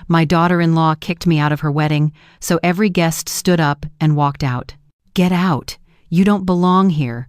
My daughter-in-law kicked me out of her wedding, so every guest stood up and walked out. "Get out! You don't belong here."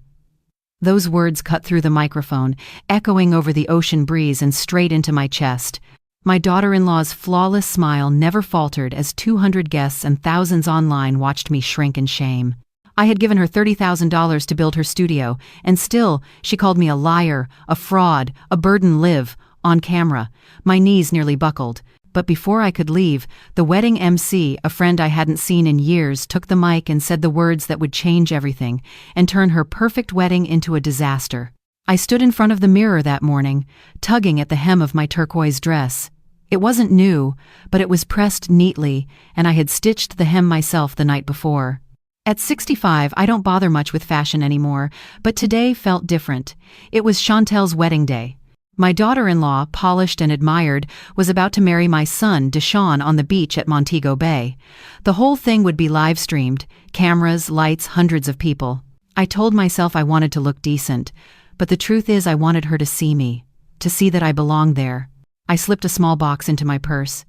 Those words cut through the microphone, echoing over the ocean breeze and straight into my chest. My daughter-in-law's flawless smile never faltered as 200 guests and thousands online watched me shrink in shame. I had given her $30,000 to build her studio, and still, she called me a liar, a fraud, a burden live, on camera. My knees nearly buckled. But before I could leave, the wedding MC, a friend I hadn't seen in years, took the mic and said the words that would change everything, and turn her perfect wedding into a disaster. I stood in front of the mirror that morning, tugging at the hem of my turquoise dress. It wasn't new, but it was pressed neatly, and I had stitched the hem myself the night before. At 65, I don't bother much with fashion anymore, but today felt different. It was Chantel's wedding day. My daughter-in-law, polished and admired, was about to marry my son, Deshaun, on the beach at Montego Bay. The whole thing would be live-streamed, cameras, lights, hundreds of people. I told myself I wanted to look decent, but the truth is I wanted her to see me, to see that I belonged there. I slipped a small box into my purse.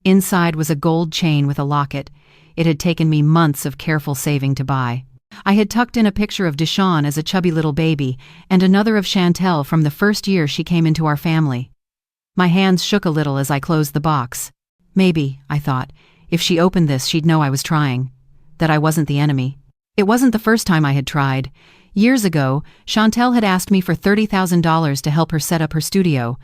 Inside was a gold chain with a locket. It had taken me months of careful saving to buy. I had tucked in a picture of Deshaun as a chubby little baby, and another of Chantel from the first year she came into our family. My hands shook a little as I closed the box. Maybe, I thought, if she opened this she'd know I was trying, that I wasn't the enemy. It wasn't the first time I had tried. Years ago, Chantel had asked me for $30,000 to help her set up her studio.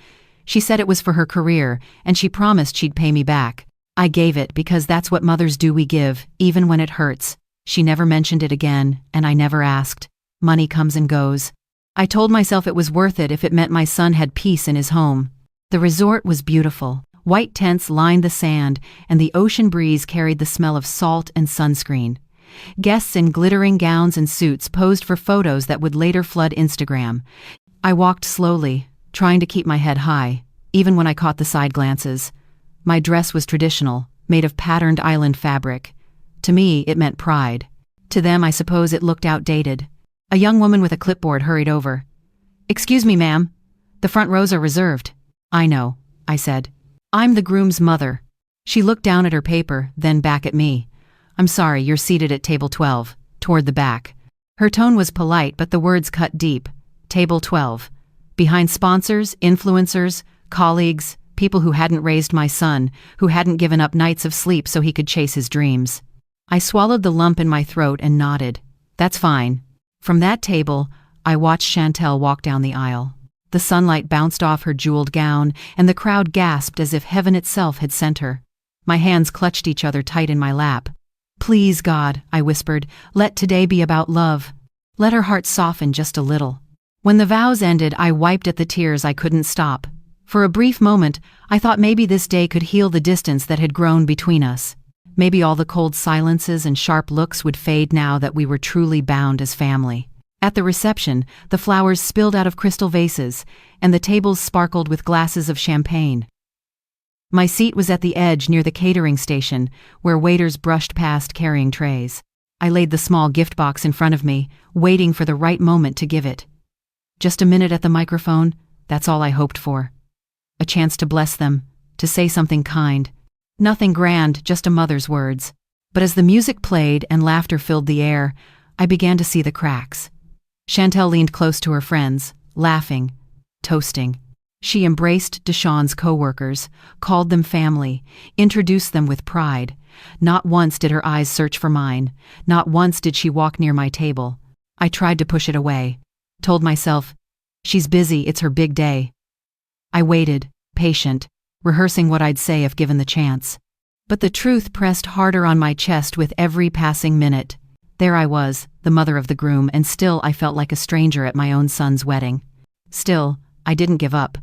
She said it was for her career, and she promised she'd pay me back. I gave it because that's what mothers do, we give, even when it hurts. She never mentioned it again, and I never asked. Money comes and goes. I told myself it was worth it if it meant my son had peace in his home. The resort was beautiful. White tents lined the sand, and the ocean breeze carried the smell of salt and sunscreen. Guests in glittering gowns and suits posed for photos that would later flood Instagram. I walked slowly, trying to keep my head high, even when I caught the side glances. My dress was traditional, made of patterned island fabric. To me, it meant pride. To them, I suppose it looked outdated. A young woman with a clipboard hurried over. "Excuse me, ma'am. The front rows are reserved." "I know," I said. "I'm the groom's mother." She looked down at her paper, then back at me. "I'm sorry, you're seated at table 12, toward the back." Her tone was polite, but the words cut deep. Table 12. Behind sponsors, influencers, colleagues, people who hadn't raised my son, who hadn't given up nights of sleep so he could chase his dreams. I swallowed the lump in my throat and nodded. "That's fine." From that table, I watched Chantel walk down the aisle. The sunlight bounced off her jeweled gown, and the crowd gasped as if heaven itself had sent her. My hands clutched each other tight in my lap. "Please, God," I whispered, "let today be about love. Let her heart soften just a little." When the vows ended, I wiped at the tears I couldn't stop. For a brief moment, I thought maybe this day could heal the distance that had grown between us. Maybe all the cold silences and sharp looks would fade now that we were truly bound as family. At the reception, the flowers spilled out of crystal vases, and the tables sparkled with glasses of champagne. My seat was at the edge near the catering station, where waiters brushed past carrying trays. I laid the small gift box in front of me, waiting for the right moment to give it. Just a minute at the microphone, that's all I hoped for. A chance to bless them, to say something kind. Nothing grand, just a mother's words. But as the music played and laughter filled the air, I began to see the cracks. Chantel leaned close to her friends, laughing, toasting. She embraced Deshaun's co-workers, called them family, introduced them with pride. Not once did her eyes search for mine. Not once did she walk near my table. I tried to push it away. Told myself, she's busy, it's her big day. I waited, patient, rehearsing what I'd say if given the chance. But the truth pressed harder on my chest with every passing minute. There I was, the mother of the groom, and still I felt like a stranger at my own son's wedding. Still, I didn't give up.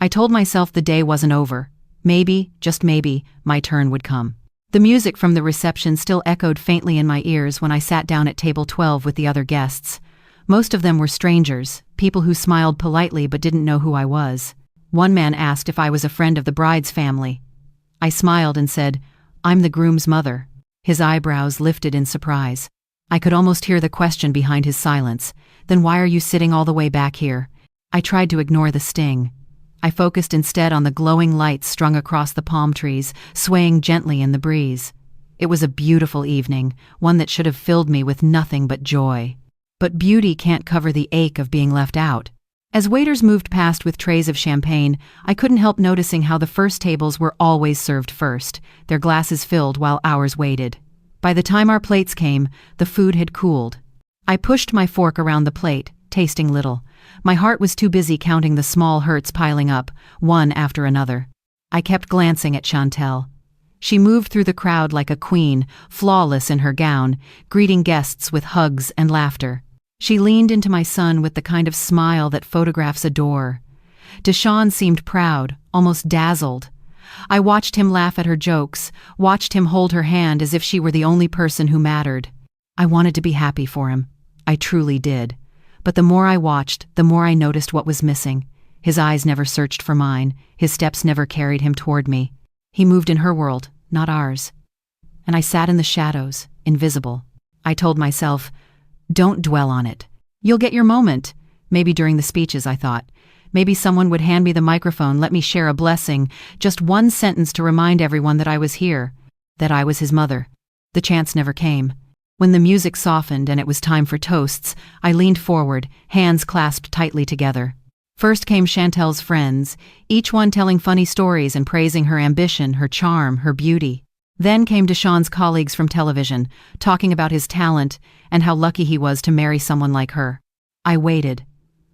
I told myself the day wasn't over. Maybe, just maybe, my turn would come. The music from the reception still echoed faintly in my ears when I sat down at table 12 with the other guests. Most of them were strangers, people who smiled politely but didn't know who I was. One man asked if I was a friend of the bride's family. I smiled and said, "I'm the groom's mother." His eyebrows lifted in surprise. I could almost hear the question behind his silence. "Then why are you sitting all the way back here?" I tried to ignore the sting. I focused instead on the glowing lights strung across the palm trees, swaying gently in the breeze. It was a beautiful evening, one that should have filled me with nothing but joy. But beauty can't cover the ache of being left out. As waiters moved past with trays of champagne, I couldn't help noticing how the first tables were always served first, their glasses filled while ours waited. By the time our plates came, the food had cooled. I pushed my fork around the plate, tasting little. My heart was too busy counting the small hurts piling up, one after another. I kept glancing at Chantel. She moved through the crowd like a queen, flawless in her gown, greeting guests with hugs and laughter. She leaned into my son with the kind of smile that photographs adore. Deshaun seemed proud, almost dazzled. I watched him laugh at her jokes, watched him hold her hand as if she were the only person who mattered. I wanted to be happy for him. I truly did. But the more I watched, the more I noticed what was missing. His eyes never searched for mine, his steps never carried him toward me. He moved in her world, not ours. And I sat in the shadows, invisible. I told myself, don't dwell on it. You'll get your moment. Maybe during the speeches, I thought. Maybe someone would hand me the microphone, let me share a blessing, just one sentence to remind everyone that I was here, that I was his mother. The chance never came. When the music softened and it was time for toasts, I leaned forward, hands clasped tightly together. First came Chantel's friends, each one telling funny stories and praising her ambition, her charm, her beauty. Then came Deshaun's colleagues from television, talking about his talent and how lucky he was to marry someone like her. I waited.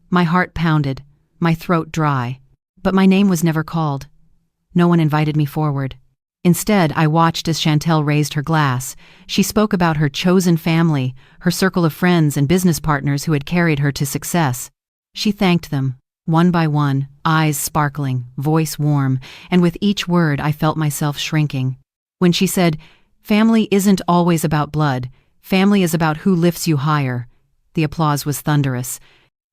My heart pounded, my throat dry. But my name was never called. No one invited me forward. Instead, I watched as Chantel raised her glass. She spoke about her chosen family, her circle of friends and business partners who had carried her to success. She thanked them, one by one, eyes sparkling, voice warm, and with each word I felt myself shrinking. When she said, "Family isn't always about blood. Family is about who lifts you higher," the applause was thunderous.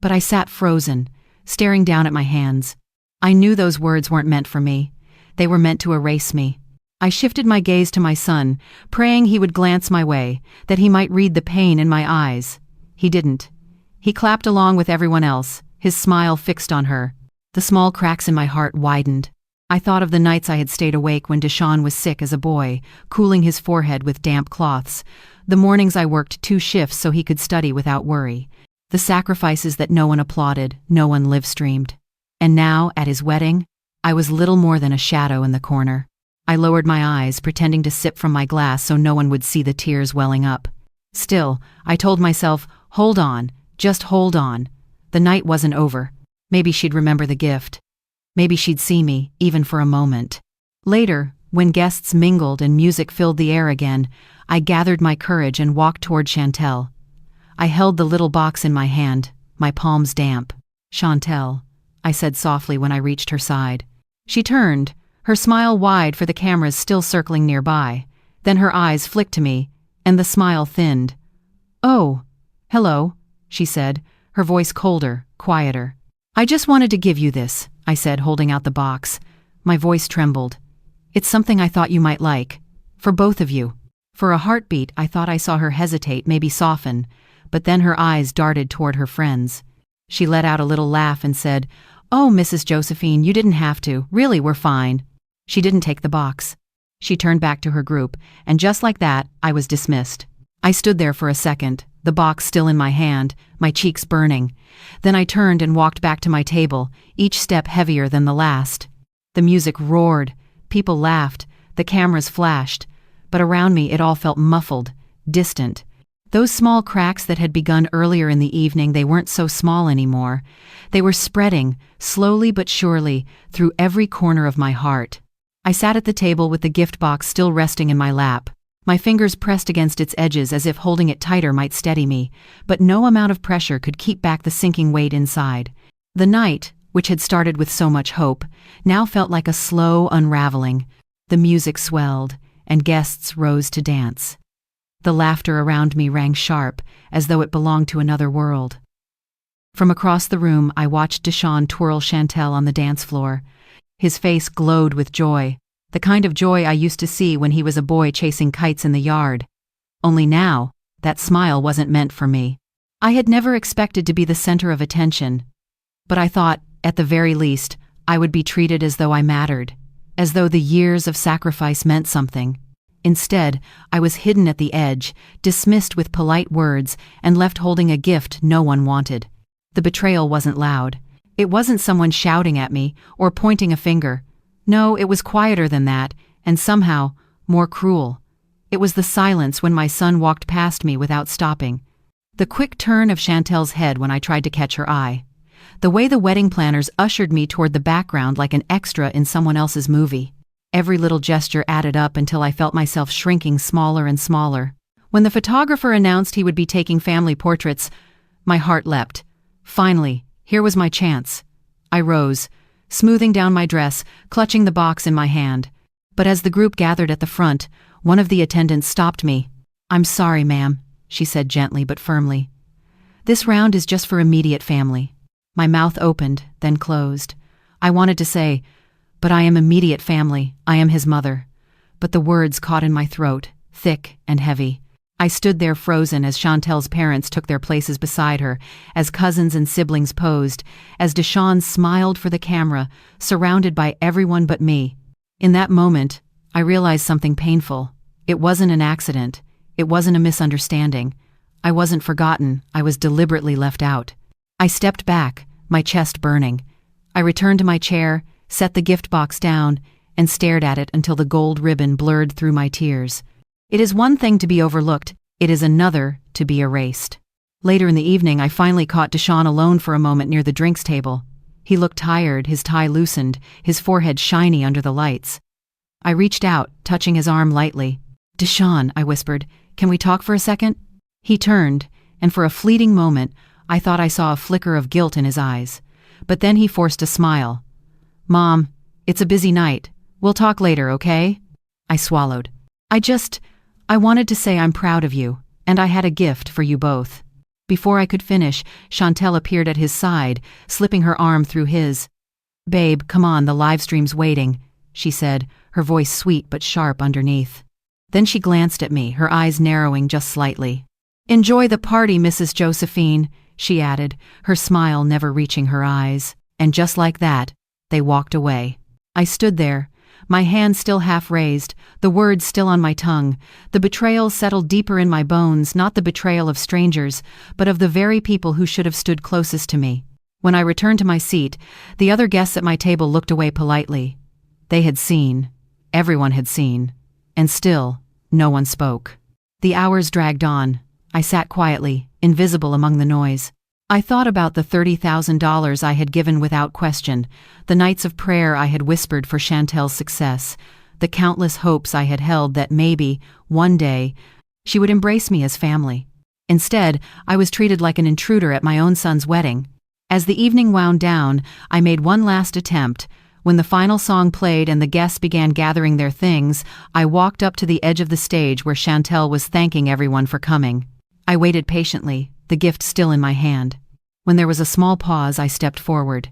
But I sat frozen, staring down at my hands. I knew those words weren't meant for me. They were meant to erase me. I shifted my gaze to my son, praying he would glance my way, that he might read the pain in my eyes. He didn't. He clapped along with everyone else, his smile fixed on her. The small cracks in my heart widened. I thought of the nights I had stayed awake when Deshaun was sick as a boy, cooling his forehead with damp cloths. The mornings I worked 2 shifts so he could study without worry. The sacrifices that no one applauded, no one live-streamed. And now, at his wedding, I was little more than a shadow in the corner. I lowered my eyes, pretending to sip from my glass so no one would see the tears welling up. Still, I told myself, hold on, just hold on. The night wasn't over. Maybe she'd remember the gift. Maybe she'd see me, even for a moment. Later, when guests mingled and music filled the air again, I gathered my courage and walked toward Chantel. I held the little box in my hand, my palms damp. "Chantel," I said softly when I reached her side. She turned, her smile wide for the cameras still circling nearby. Then her eyes flicked to me, and the smile thinned. "Oh, hello," she said, her voice colder, quieter. "I just wanted to give you this," I said, holding out the box. My voice trembled. "It's something I thought you might like. For both of you." For a heartbeat, I thought I saw her hesitate, maybe soften, but then her eyes darted toward her friends. She let out a little laugh and said, "Oh, Mrs. Josephine, you didn't have to. Really, we're fine." She didn't take the box. She turned back to her group, and just like that, I was dismissed. I stood there for a second, the box still in my hand, my cheeks burning. Then I turned and walked back to my table, each step heavier than the last. The music roared, people laughed, the cameras flashed, but around me it all felt muffled, distant. Those small cracks that had begun earlier in the evening, they weren't so small anymore. They were spreading, slowly but surely, through every corner of my heart. I sat at the table with the gift box still resting in my lap. My fingers pressed against its edges as if holding it tighter might steady me, but no amount of pressure could keep back the sinking weight inside. The night, which had started with so much hope, now felt like a slow unraveling. The music swelled, and guests rose to dance. The laughter around me rang sharp, as though it belonged to another world. From across the room, I watched Deshaun twirl Chantel on the dance floor. His face glowed with joy, the kind of joy I used to see when he was a boy chasing kites in the yard. Only now, that smile wasn't meant for me. I had never expected to be the center of attention. But I thought, at the very least, I would be treated as though I mattered, as though the years of sacrifice meant something. Instead, I was hidden at the edge, dismissed with polite words, and left holding a gift no one wanted. The betrayal wasn't loud. It wasn't someone shouting at me or pointing a finger. No, it was quieter than that, and somehow more cruel. It was the silence when my son walked past me without stopping. The quick turn of Chantel's head when I tried to catch her eye. The way the wedding planners ushered me toward the background like an extra in someone else's movie. Every little gesture added up until I felt myself shrinking smaller and smaller. When the photographer announced he would be taking family portraits, my heart leapt. Finally, here was my chance. I rose, smoothing down my dress, clutching the box in my hand. But as the group gathered at the front, one of the attendants stopped me. "I'm sorry, ma'am," she said gently but firmly. "This round is just for immediate family." My mouth opened, then closed. I wanted to say, "But I am immediate family, I am his mother." But the words caught in my throat, thick and heavy. I stood there frozen as Chantel's parents took their places beside her, as cousins and siblings posed, as Deshawn smiled for the camera, surrounded by everyone but me. In that moment, I realized something painful. It wasn't an accident. It wasn't a misunderstanding. I wasn't forgotten. I was deliberately left out. I stepped back, my chest burning. I returned to my chair, set the gift box down, and stared at it until the gold ribbon blurred through my tears. It is one thing to be overlooked, it is another to be erased. Later in the evening, I finally caught Deshawn alone for a moment near the drinks table. He looked tired, his tie loosened, his forehead shiny under the lights. I reached out, touching his arm lightly. "Deshawn," I whispered, "can we talk for a second?" He turned, and for a fleeting moment, I thought I saw a flicker of guilt in his eyes. But then he forced a smile. "Mom, it's a busy night. We'll talk later, okay?" I swallowed. I wanted to say I'm proud of you, and I had a gift for you both." Before I could finish, Chantel appeared at his side, slipping her arm through his. "Babe, come on, the live stream's waiting," she said, her voice sweet but sharp underneath. Then she glanced at me, her eyes narrowing just slightly. "Enjoy the party, Mrs. Josephine," she added, her smile never reaching her eyes. And just like that, they walked away. I stood there, my hand still half raised, the words still on my tongue. The betrayal settled deeper in my bones, not the betrayal of strangers, but of the very people who should have stood closest to me. When I returned to my seat, the other guests at my table looked away politely. They had seen. Everyone had seen. And still, no one spoke. The hours dragged on. I sat quietly, invisible among the noise. I thought about the $30,000 I had given without question, the nights of prayer I had whispered for Chantel's success, the countless hopes I had held that maybe, one day, she would embrace me as family. Instead, I was treated like an intruder at my own son's wedding. As the evening wound down, I made one last attempt. When the final song played and the guests began gathering their things, I walked up to the edge of the stage where Chantel was thanking everyone for coming. I waited patiently, the gift still in my hand. When there was a small pause, I stepped forward.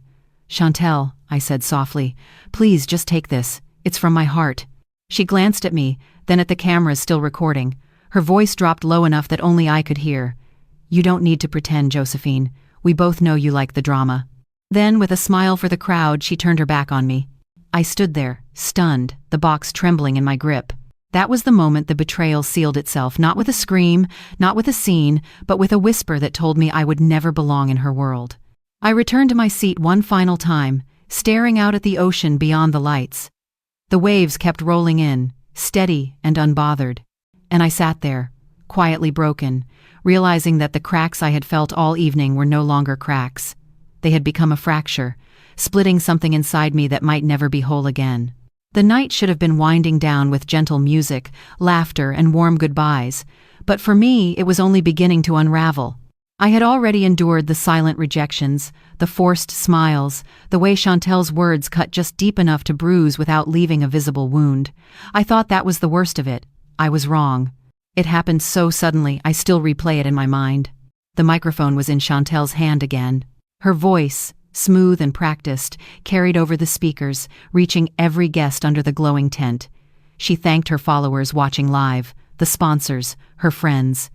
"Chantel," I said softly, "please just take this. It's from my heart." She glanced at me, then at the cameras still recording. Her voice dropped low enough that only I could hear. "You don't need to pretend, Josephine. We both know you like the drama." Then, with a smile for the crowd, she turned her back on me. I stood there, stunned, the box trembling in my grip. That was the moment the betrayal sealed itself, not with a scream, not with a scene, but with a whisper that told me I would never belong in her world. I returned to my seat one final time, staring out at the ocean beyond the lights. The waves kept rolling in, steady and unbothered. And I sat there, quietly broken, realizing that the cracks I had felt all evening were no longer cracks. They had become a fracture, splitting something inside me that might never be whole again. The night should have been winding down with gentle music, laughter, and warm goodbyes, but for me it was only beginning to unravel. I had already endured the silent rejections, the forced smiles, the way Chantel's words cut just deep enough to bruise without leaving a visible wound. I thought that was the worst of it. I was wrong. It happened so suddenly, I still replay it in my mind. The microphone was in Chantel's hand again. Her voice, smooth and practiced, carried over the speakers, reaching every guest under the glowing tent. She thanked her followers watching live, the sponsors, her friends.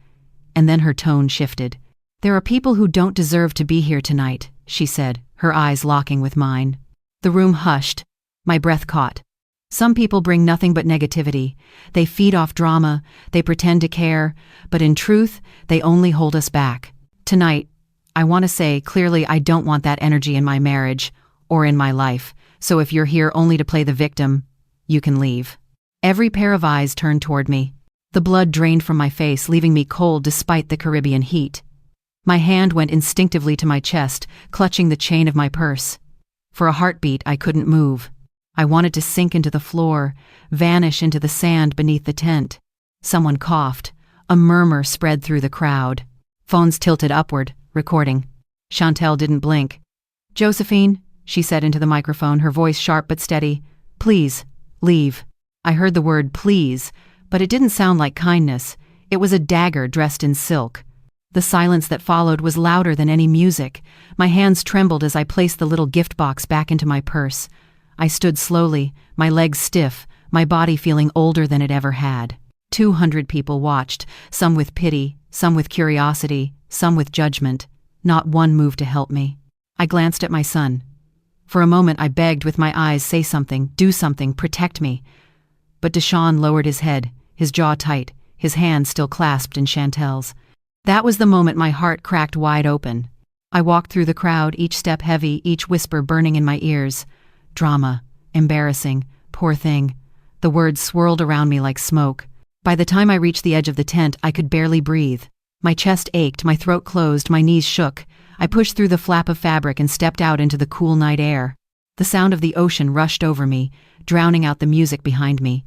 And then her tone shifted. "There are people who don't deserve to be here tonight," she said, her eyes locking with mine. The room hushed. My breath caught. Some people bring nothing but negativity. They feed off drama, they pretend to care, but in truth, they only hold us back. Tonight, I want to say clearly I don't want that energy in my marriage or in my life, so if you're here only to play the victim, you can leave. Every pair of eyes turned toward me. The blood drained from my face, leaving me cold despite the Caribbean heat. My hand went instinctively to my chest, clutching the chain of my purse. For a heartbeat, I couldn't move. I wanted to sink into the floor, vanish into the sand beneath the tent. Someone coughed. A murmur spread through the crowd. Phones tilted upward, recording. Chantel didn't blink. "Josephine," she said into the microphone, her voice sharp but steady. "Please, leave." I heard the word please, but it didn't sound like kindness. It was a dagger dressed in silk. The silence that followed was louder than any music. My hands trembled as I placed the little gift box back into my purse. I stood slowly, my legs stiff, my body feeling older than it ever had. 200 people watched, some with pity, some with curiosity, some with judgment. Not one moved to help me. I glanced at my son. For a moment I begged with my eyes, "Say something, do something, protect me." But Deshaun lowered his head, his jaw tight, his hand still clasped in Chantel's. That was the moment my heart cracked wide open. I walked through the crowd, each step heavy, each whisper burning in my ears. Drama, embarrassing, poor thing. The words swirled around me like smoke. By the time I reached the edge of the tent, I could barely breathe. My chest ached, my throat closed, my knees shook. I pushed through the flap of fabric and stepped out into the cool night air. The sound of the ocean rushed over me, drowning out the music behind me.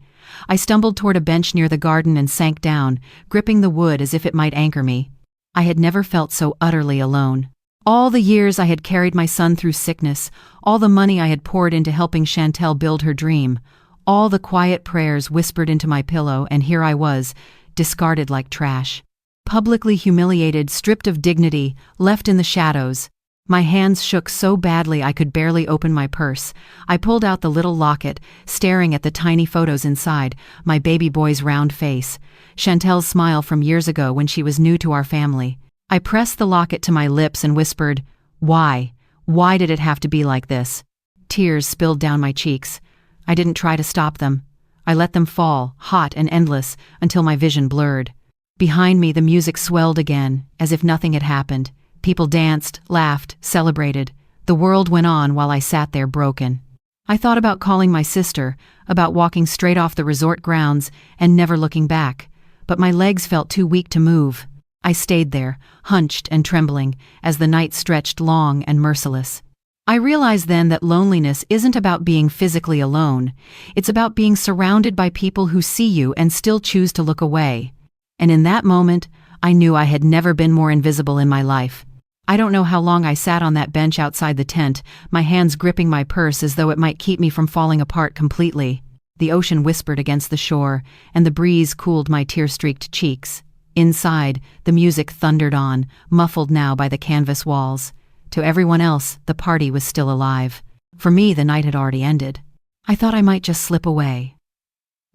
I stumbled toward a bench near the garden and sank down, gripping the wood as if it might anchor me. I had never felt so utterly alone. All the years I had carried my son through sickness, all the money I had poured into helping Chantel build her dream, all the quiet prayers whispered into my pillow, and here I was, discarded like trash. Publicly humiliated, stripped of dignity, left in the shadows. My hands shook so badly I could barely open my purse. I pulled out the little locket, staring at the tiny photos inside, my baby boy's round face, Chantel's smile from years ago when she was new to our family. I pressed the locket to my lips and whispered, "Why? Why did it have to be like this?" Tears spilled down my cheeks. I didn't try to stop them. I let them fall, hot and endless, until my vision blurred. Behind me the music swelled again, as if nothing had happened. People danced, laughed, celebrated. The world went on while I sat there broken. I thought about calling my sister, about walking straight off the resort grounds and never looking back, but my legs felt too weak to move. I stayed there, hunched and trembling, as the night stretched long and merciless. I realized then that loneliness isn't about being physically alone. It's about being surrounded by people who see you and still choose to look away. And in that moment, I knew I had never been more invisible in my life. I don't know how long I sat on that bench outside the tent, my hands gripping my purse as though it might keep me from falling apart completely. The ocean whispered against the shore, and the breeze cooled my tear-streaked cheeks. Inside, the music thundered on, muffled now by the canvas walls. To everyone else, the party was still alive. For me, the night had already ended. I thought I might just slip away.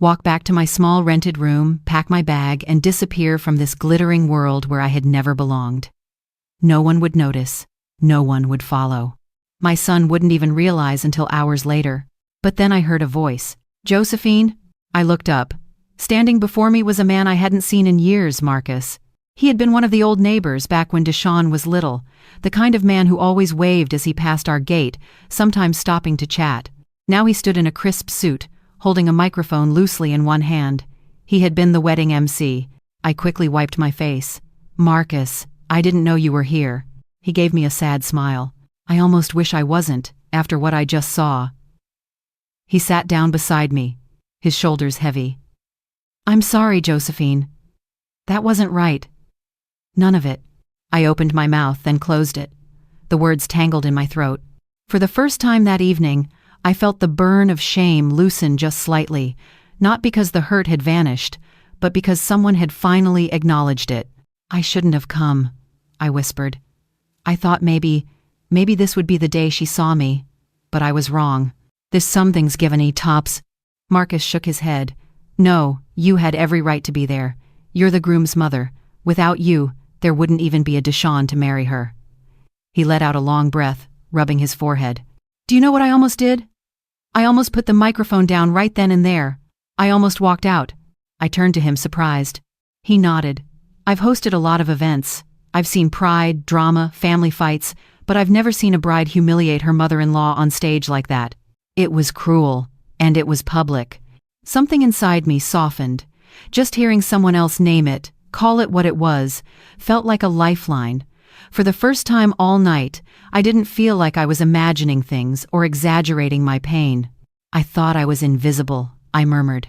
Walk back to my small rented room, pack my bag, and disappear from this glittering world where I had never belonged. No one would notice. No one would follow. My son wouldn't even realize until hours later. But then I heard a voice. "Josephine?" I looked up. Standing before me was a man I hadn't seen in years, Marcus. He had been one of the old neighbors back when Deshaun was little, the kind of man who always waved as he passed our gate, sometimes stopping to chat. Now he stood in a crisp suit, holding a microphone loosely in one hand. He had been the wedding MC. I quickly wiped my face. "Marcus, I didn't know you were here." He gave me a sad smile. "I almost wish I wasn't, after what I just saw." He sat down beside me, his shoulders heavy. "I'm sorry, Josephine. That wasn't right. None of it." I opened my mouth, then closed it. The words tangled in my throat. For the first time that evening, I felt the burn of shame loosen just slightly, not because the hurt had vanished, but because someone had finally acknowledged it. "I shouldn't have come," I whispered. "I thought maybe this would be the day she saw me, but I was wrong. There's some things given e tops." Marcus shook his head. "No, you had every right to be there. You're the groom's mother. Without you, there wouldn't even be a Deshaun to marry her." He let out a long breath, rubbing his forehead. Do you know what I almost did? I almost put the microphone down right then and there. I almost walked out. I turned to him, surprised. He nodded. I've hosted a lot of events. I've seen pride, drama, family fights, but I've never seen a bride humiliate her mother-in-law on stage like that. It was cruel, and it was public. Something inside me softened. Just hearing someone else name it, call it what it was, felt like a lifeline. For the first time all night, I didn't feel like I was imagining things or exaggerating my pain. I thought I was invisible, I murmured.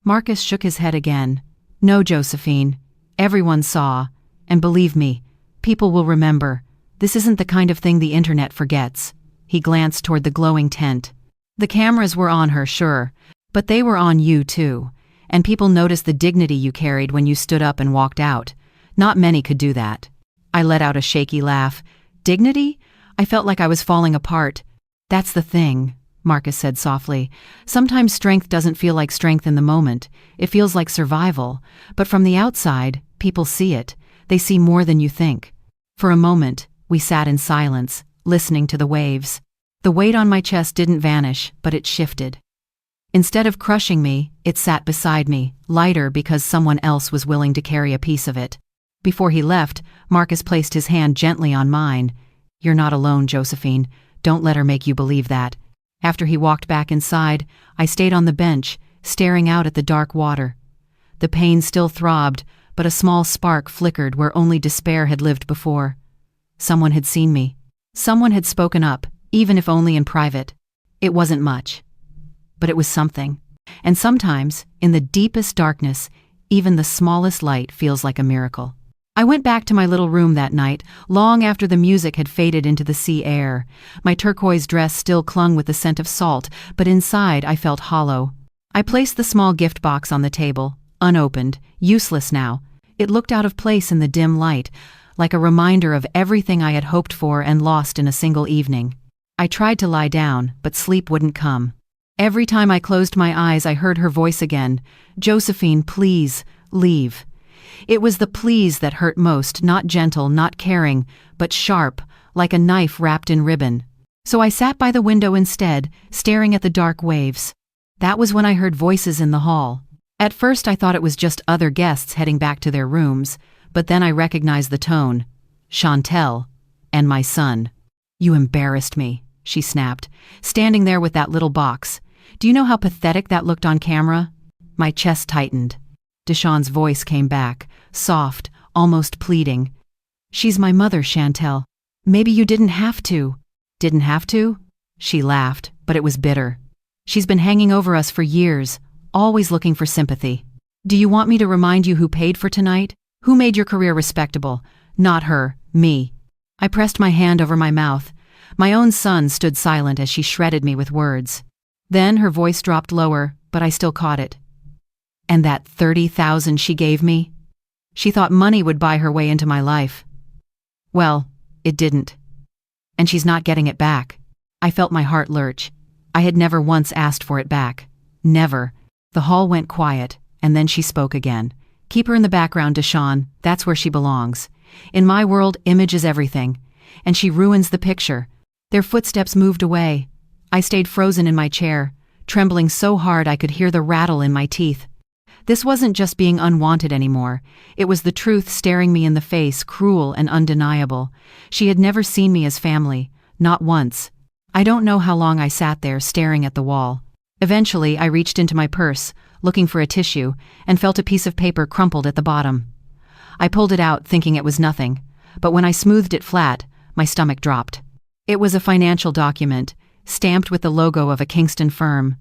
Marcus shook his head again. No, Josephine. Everyone saw. And believe me, people will remember. This isn't the kind of thing the internet forgets. He glanced toward the glowing tent. The cameras were on her, sure, but they were on you too. And people noticed the dignity you carried when you stood up and walked out. Not many could do that. I let out a shaky laugh. Dignity? I felt like I was falling apart. That's the thing, Marcus said softly. Sometimes strength doesn't feel like strength in the moment. It feels like survival. But from the outside, people see it. They see more than you think. For a moment, we sat in silence, listening to the waves. The weight on my chest didn't vanish, but it shifted. Instead of crushing me, it sat beside me, lighter because someone else was willing to carry a piece of it. Before he left, Marcus placed his hand gently on mine. You're not alone, Josephine. Don't let her make you believe that. After he walked back inside, I stayed on the bench, staring out at the dark water. The pain still throbbed, but a small spark flickered where only despair had lived before. Someone had seen me. Someone had spoken up, even if only in private. It wasn't much. But it was something. And sometimes, in the deepest darkness, even the smallest light feels like a miracle. I went back to my little room that night, long after the music had faded into the sea air. My turquoise dress still clung with the scent of salt, but inside I felt hollow. I placed the small gift box on the table, unopened, useless now. It looked out of place in the dim light, like a reminder of everything I had hoped for and lost in a single evening. I tried to lie down, but sleep wouldn't come. Every time I closed my eyes, I heard her voice again. Josephine, please, leave. It was the please that hurt most, not gentle, not caring, but sharp, like a knife wrapped in ribbon. So I sat by the window instead, staring at the dark waves. That was when I heard voices in the hall. At first I thought it was just other guests heading back to their rooms, but then I recognized the tone. Chantel, and my son. You embarrassed me, she snapped, standing there with that little box. Do you know how pathetic that looked on camera? My chest tightened. Deshawn's voice came back, soft, almost pleading. She's my mother, Chantel. Maybe you didn't have to. Didn't have to? She laughed, but it was bitter. She's been hanging over us for years, always looking for sympathy. Do you want me to remind you who paid for tonight? Who made your career respectable? Not her, me. I pressed my hand over my mouth. My own son stood silent as she shredded me with words. Then her voice dropped lower, but I still caught it. And that $30,000 she gave me? She thought money would buy her way into my life. Well, it didn't. And she's not getting it back. I felt my heart lurch. I had never once asked for it back. Never. The hall went quiet, and then she spoke again. Keep her in the background, Deshawn. That's where she belongs. In my world, image is everything. And she ruins the picture. Their footsteps moved away. I stayed frozen in my chair, trembling so hard I could hear the rattle in my teeth. This wasn't just being unwanted anymore. It was the truth staring me in the face, cruel and undeniable. She had never seen me as family, not once. I don't know how long I sat there staring at the wall. Eventually, I reached into my purse, looking for a tissue, and felt a piece of paper crumpled at the bottom. I pulled it out, thinking it was nothing, but when I smoothed it flat, my stomach dropped. It was a financial document, stamped with the logo of a Kingston firm.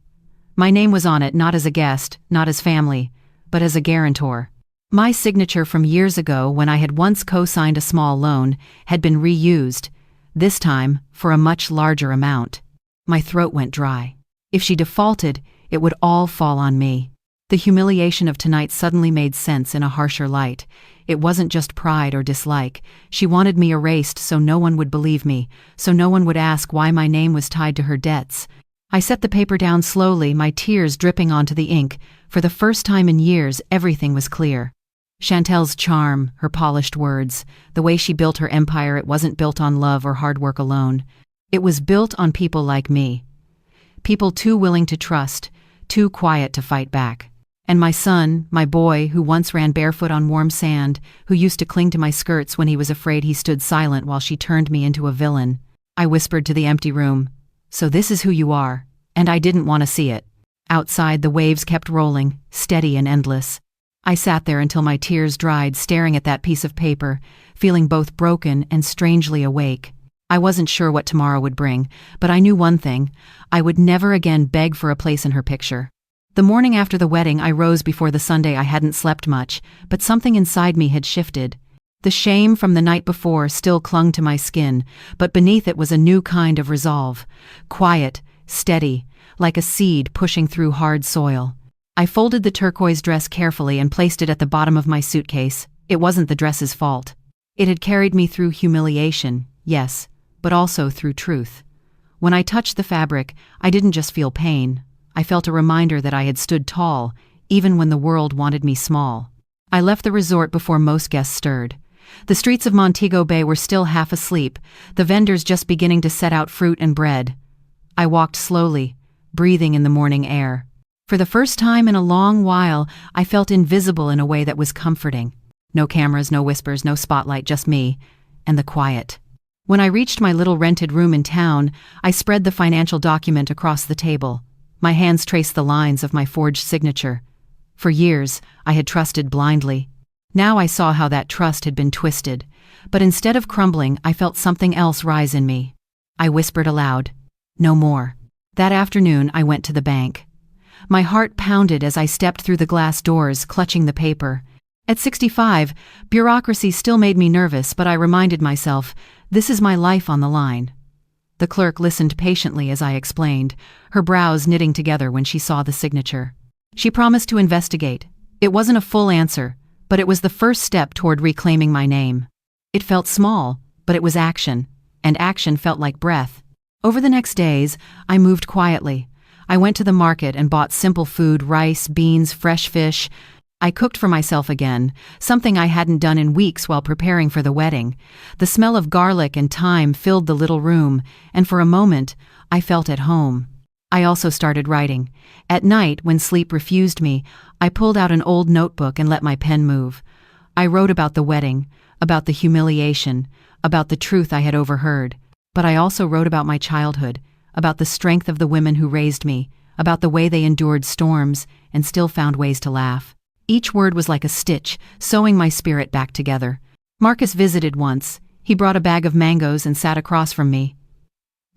My name was on it, not as a guest, not as family, but as a guarantor. My signature from years ago, when I had once co-signed a small loan, had been reused, this time for a much larger amount. My throat went dry. If she defaulted, it would all fall on me. The humiliation of tonight suddenly made sense in a harsher light. It wasn't just pride or dislike. She wanted me erased so no one would believe me, so no one would ask why my name was tied to her debts. I set the paper down slowly, my tears dripping onto the ink. For the first time in years, everything was clear. Chantel's charm, her polished words, the way she built her empire, it wasn't built on love or hard work alone. It was built on people like me. People too willing to trust, too quiet to fight back. And my son, my boy, who once ran barefoot on warm sand, who used to cling to my skirts when he was afraid, he stood silent while she turned me into a villain. I whispered to the empty room, "So this is who you are." And I didn't want to see it. Outside, the waves kept rolling, steady and endless. I sat there until my tears dried, staring at that piece of paper, feeling both broken and strangely awake. I wasn't sure what tomorrow would bring, but I knew one thing: I would never again beg for a place in her picture. The morning after the wedding, I rose before the Sunday. I hadn't slept much, but something inside me had shifted. The shame from the night before still clung to my skin, but beneath it was a new kind of resolve. Quiet, steady, like a seed pushing through hard soil. I folded the turquoise dress carefully and placed it at the bottom of my suitcase. It wasn't the dress's fault. It had carried me through humiliation, yes, but also through truth. When I touched the fabric, I didn't just feel pain. I felt a reminder that I had stood tall, even when the world wanted me small. I left the resort before most guests stirred. The streets of Montego Bay were still half asleep, the vendors just beginning to set out fruit and bread. I walked slowly, breathing in the morning air. For the first time in a long while, I felt invisible in a way that was comforting. No cameras, no whispers, no spotlight, just me and the quiet. When I reached my little rented room in town, I spread the financial document across the table. My hands traced the lines of my forged signature. For years, I had trusted blindly. Now I saw how that trust had been twisted. But instead of crumbling, I felt something else rise in me. I whispered aloud, "No more." That afternoon, I went to the bank. My heart pounded as I stepped through the glass doors, clutching the paper. At 65, bureaucracy still made me nervous, but I reminded myself, this is my life on the line. The clerk listened patiently as I explained, her brows knitting together when she saw the signature. She promised to investigate. It wasn't a full answer, but it was the first step toward reclaiming my name. It felt small, but it was action, and action felt like breath. Over the next days, I moved quietly. I went to the market and bought simple food: rice, beans, fresh fish. I cooked for myself again, something I hadn't done in weeks while preparing for the wedding. The smell of garlic and thyme filled the little room, and for a moment, I felt at home. I also started writing. At night, when sleep refused me, I pulled out an old notebook and let my pen move. I wrote about the wedding, about the humiliation, about the truth I had overheard. But I also wrote about my childhood, about the strength of the women who raised me, about the way they endured storms and still found ways to laugh. Each word was like a stitch, sewing my spirit back together. Marcus visited once. He brought a bag of mangoes and sat across from me.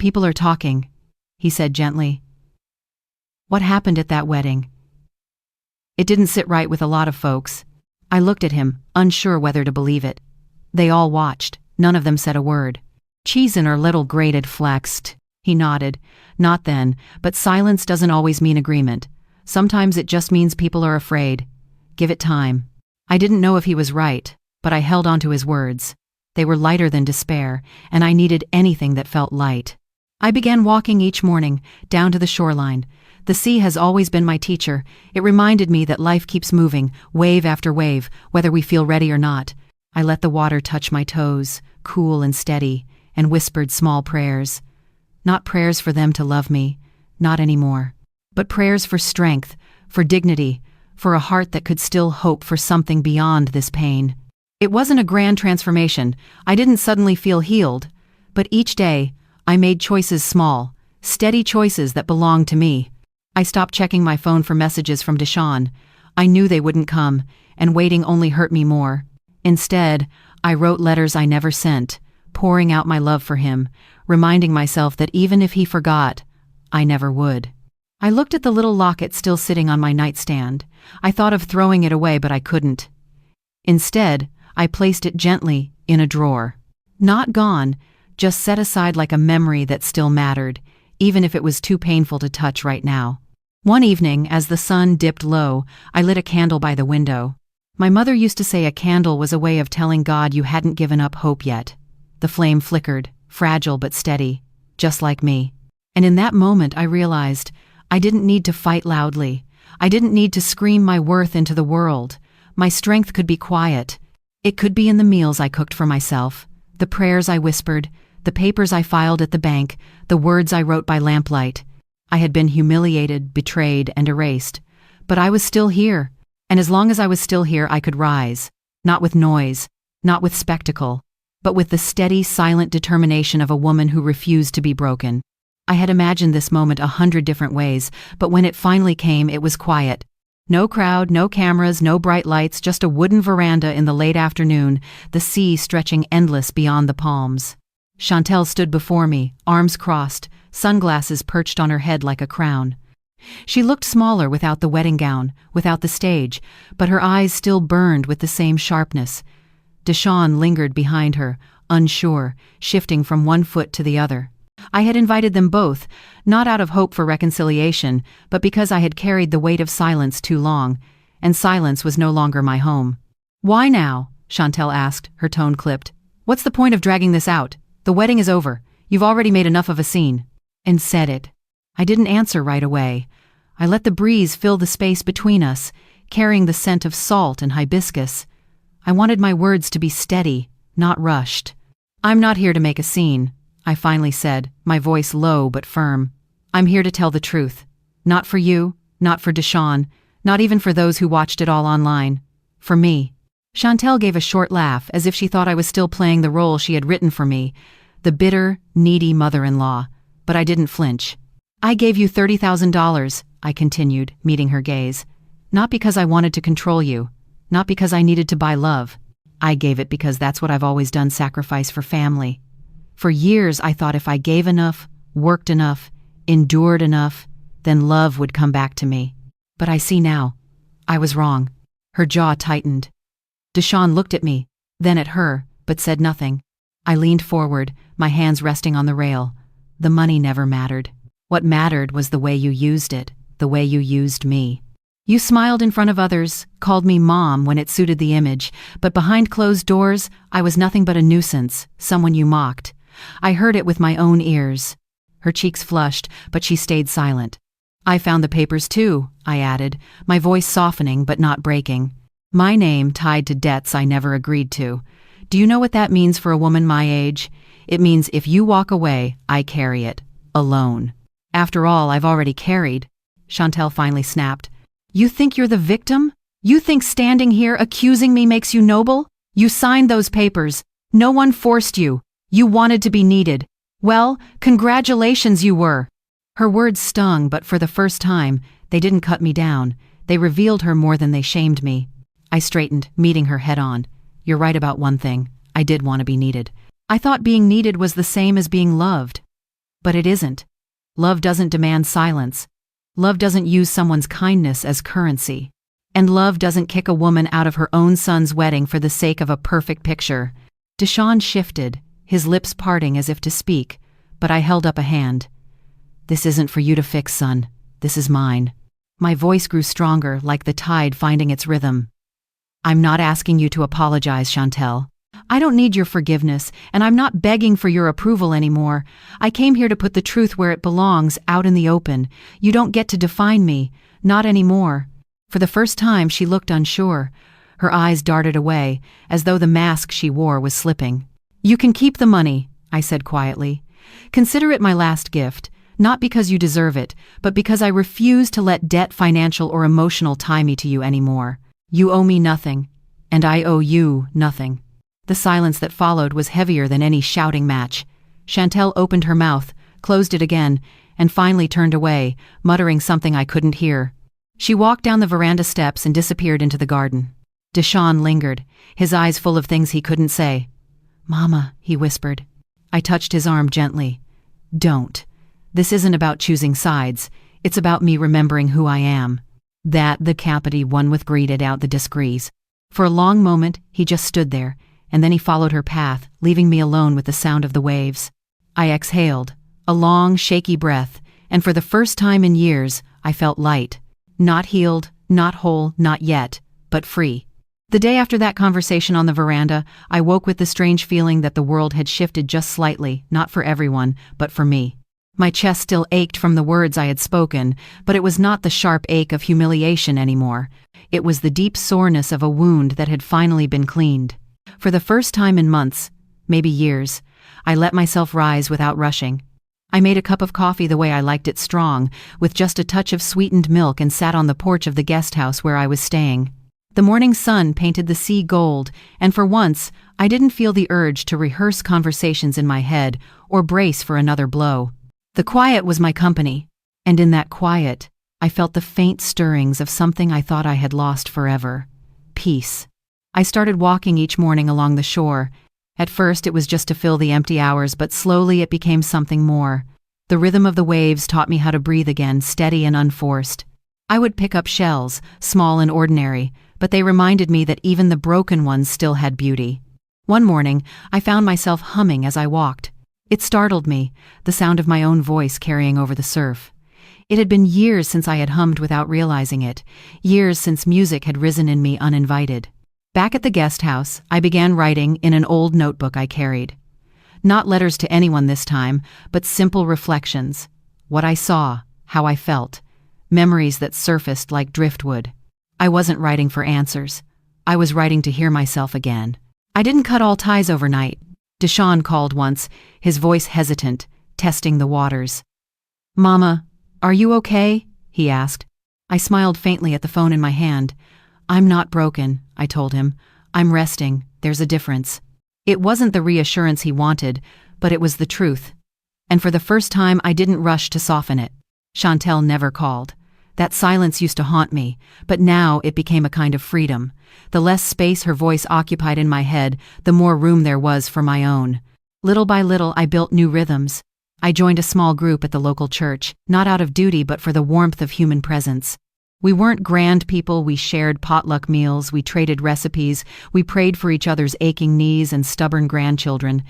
"People are talking," he said gently. "What happened at that wedding?" It didn't sit right with a lot of folks. I looked at him, unsure whether to believe it. They all watched. None of them said a word. "Cheese in her little grated flexed." He nodded. "Not then, but silence doesn't always mean agreement. Sometimes it just means people are afraid. Give it time." I didn't know if he was right, but I held on to his words. They were lighter than despair, and I needed anything that felt light. I began walking each morning, down to the shoreline. The sea has always been my teacher. It reminded me that life keeps moving, wave after wave, whether we feel ready or not. I let the water touch my toes, cool and steady, and whispered small prayers. Not prayers for them to love me, not anymore, but prayers for strength, for dignity, for a heart that could still hope for something beyond this pain. It wasn't a grand transformation. I didn't suddenly feel healed, but each day, I made choices small, steady choices that belonged to me. I stopped checking my phone for messages from Deshawn. I knew they wouldn't come, and waiting only hurt me more. Instead, I wrote letters I never sent, pouring out my love for him, reminding myself that even if he forgot, I never would. I looked at the little locket still sitting on my nightstand. I thought of throwing it away, but I couldn't. Instead, I placed it gently in a drawer. Not gone, just set aside like a memory that still mattered, even if it was too painful to touch right now. One evening, as the sun dipped low, I lit a candle by the window. My mother used to say a candle was a way of telling God you hadn't given up hope yet. The flame flickered, fragile but steady, just like me. And in that moment I realized I didn't need to fight loudly. I didn't need to scream my worth into the world. My strength could be quiet. It could be in the meals I cooked for myself, the prayers I whispered, the papers I filed at the bank, the words I wrote by lamplight. I had been humiliated, betrayed, and erased. But I was still here, and as long as I was still here, I could rise. Not with noise, not with spectacle, but with the steady, silent determination of a woman who refused to be broken. I had imagined this moment 100 different ways, but when it finally came, it was quiet. No crowd, no cameras, no bright lights, just a wooden veranda in the late afternoon, the sea stretching endless beyond the palms. Chantel stood before me, arms crossed, sunglasses perched on her head like a crown. She looked smaller without the wedding gown, without the stage, but her eyes still burned with the same sharpness. Deshawn lingered behind her, unsure, shifting from one foot to the other. I had invited them both, not out of hope for reconciliation, but because I had carried the weight of silence too long, and silence was no longer my home. "Why now?" Chantel asked, her tone clipped. "What's the point of dragging this out? The wedding is over. You've already made enough of a scene." And said it. I didn't answer right away. I let the breeze fill the space between us, carrying the scent of salt and hibiscus. I wanted my words to be steady, not rushed. "I'm not here to make a scene," I finally said, my voice low but firm. "I'm here to tell the truth. Not for you, not for Deshawn, not even for those who watched it all online. For me." Chantel gave a short laugh, as if she thought I was still playing the role she had written for me, the bitter, needy mother-in-law, but I didn't flinch. "I gave you $30,000, I continued, meeting her gaze. "Not because I wanted to control you, not because I needed to buy love. I gave it because that's what I've always done, sacrifice for family. For years I thought if I gave enough, worked enough, endured enough, then love would come back to me. But I see now. I was wrong." Her jaw tightened. Deshawn looked at me, then at her, but said nothing. I leaned forward, my hands resting on the rail. The money never mattered. What mattered was the way you used it, the way you used me. You smiled in front of others, called me mom when it suited the image, but behind closed doors, I was nothing but a nuisance, someone you mocked. I heard it with my own ears. Her cheeks flushed, but she stayed silent. "I found the papers too," I added, my voice softening but not breaking. "My name tied to debts I never agreed to. Do you know what that means for a woman my age? It means if you walk away, I carry it. Alone. After all, I've already carried." Chantel finally snapped. "You think you're the victim? You think standing here accusing me makes you noble? You signed those papers. No one forced you. You wanted to be needed. Well, congratulations, you were." Her words stung, but for the first time, they didn't cut me down. They revealed her more than they shamed me. I straightened, meeting her head on. "You're right about one thing. I did want to be needed. I thought being needed was the same as being loved. But it isn't. Love doesn't demand silence. Love doesn't use someone's kindness as currency. And love doesn't kick a woman out of her own son's wedding for the sake of a perfect picture." Deshawn shifted, his lips parting as if to speak, but I held up a hand. "This isn't for you to fix, son. This is mine." My voice grew stronger, like the tide finding its rhythm. "I'm not asking you to apologize, Chantel. I don't need your forgiveness, and I'm not begging for your approval anymore. I came here to put the truth where it belongs, out in the open. You don't get to define me, not anymore." For the first time, she looked unsure. Her eyes darted away, as though the mask she wore was slipping. "You can keep the money," I said quietly. "Consider it my last gift, not because you deserve it, but because I refuse to let debt, financial or emotional, tie me to you anymore. You owe me nothing, and I owe you nothing." The silence that followed was heavier than any shouting match. Chantel opened her mouth, closed it again, and finally turned away, muttering something I couldn't hear. She walked down the veranda steps and disappeared into the garden. Deshawn lingered, his eyes full of things he couldn't say. "Mama," he whispered. I touched his arm gently. "Don't. This isn't about choosing sides. It's about me remembering who I am." That the capity won with greeted out the disagrees. For a long moment, he just stood there, and then he followed her path, leaving me alone with the sound of the waves. I exhaled, a long, shaky breath, and for the first time in years, I felt light. Not healed, not whole, not yet, but free. The day after that conversation on the veranda, I woke with the strange feeling that the world had shifted just slightly, not for everyone, but for me. My chest still ached from the words I had spoken, but it was not the sharp ache of humiliation anymore. It was the deep soreness of a wound that had finally been cleaned. For the first time in months, maybe years, I let myself rise without rushing. I made a cup of coffee the way I liked it, strong, with just a touch of sweetened milk, and sat on the porch of the guest house where I was staying. The morning sun painted the sea gold, and for once, I didn't feel the urge to rehearse conversations in my head or brace for another blow. The quiet was my company, and in that quiet, I felt the faint stirrings of something I thought I had lost forever: peace. I started walking each morning along the shore. At first it was just to fill the empty hours, but slowly it became something more. The rhythm of the waves taught me how to breathe again, steady and unforced. I would pick up shells, small and ordinary, but they reminded me that even the broken ones still had beauty. One morning, I found myself humming as I walked. It startled me, the sound of my own voice carrying over the surf. It had been years since I had hummed without realizing it, years since music had risen in me uninvited. Back at the guest house, I began writing in an old notebook I carried. Not letters to anyone this time, but simple reflections. What I saw, how I felt, memories that surfaced like driftwood. I wasn't writing for answers. I was writing to hear myself again. I didn't cut all ties overnight. Deshaun called once, his voice hesitant, testing the waters. "Mama, are you okay?" he asked. I smiled faintly at the phone in my hand. "I'm not broken," I told him. "I'm resting. There's a difference." It wasn't the reassurance he wanted, but it was the truth. And for the first time, I didn't rush to soften it. Chantel never called. That silence used to haunt me, but now it became a kind of freedom. The less space her voice occupied in my head, the more room there was for my own. Little by little, I built new rhythms. I joined a small group at the local church, not out of duty but for the warmth of human presence. We weren't grand people, we shared potluck meals, we traded recipes, we prayed for each other's aching knees and stubborn grandchildren.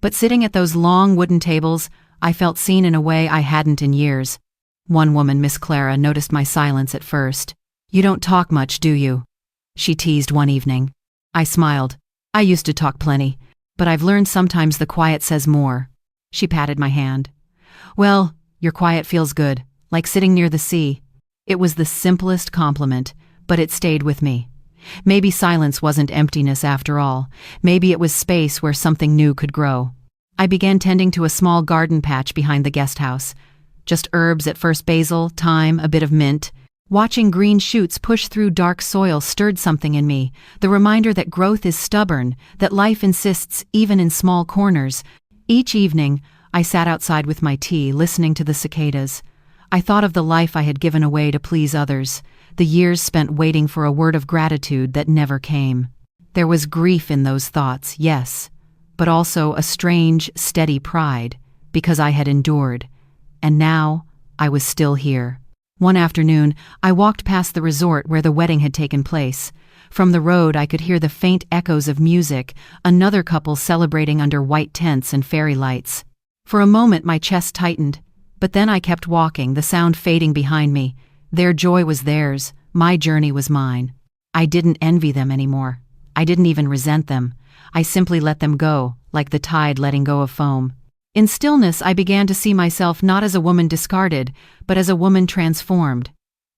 But sitting at those long wooden tables, I felt seen in a way I hadn't in years. One woman, Miss Clara, noticed my silence at first. "You don't talk much, do you?" she teased one evening. I smiled. "I used to talk plenty, but I've learned sometimes the quiet says more." She patted my hand. "Well, your quiet feels good, like sitting near the sea." It was the simplest compliment, but it stayed with me. Maybe silence wasn't emptiness after all. Maybe it was space where something new could grow. I began tending to a small garden patch behind the guest house. Just herbs at first: basil, thyme, a bit of mint. Watching green shoots push through dark soil stirred something in me, the reminder that growth is stubborn, that life insists even in small corners. Each evening, I sat outside with my tea, listening to the cicadas. I thought of the life I had given away to please others, the years spent waiting for a word of gratitude that never came. There was grief in those thoughts, yes, but also a strange, steady pride, because I had endured. And now, I was still here. One afternoon, I walked past the resort where the wedding had taken place. From the road, I could hear the faint echoes of music, another couple celebrating under white tents and fairy lights. For a moment, my chest tightened, but then I kept walking, the sound fading behind me. Their joy was theirs, my journey was mine. I didn't envy them anymore. I didn't even resent them. I simply let them go, like the tide letting go of foam. In stillness, I began to see myself not as a woman discarded, but as a woman transformed.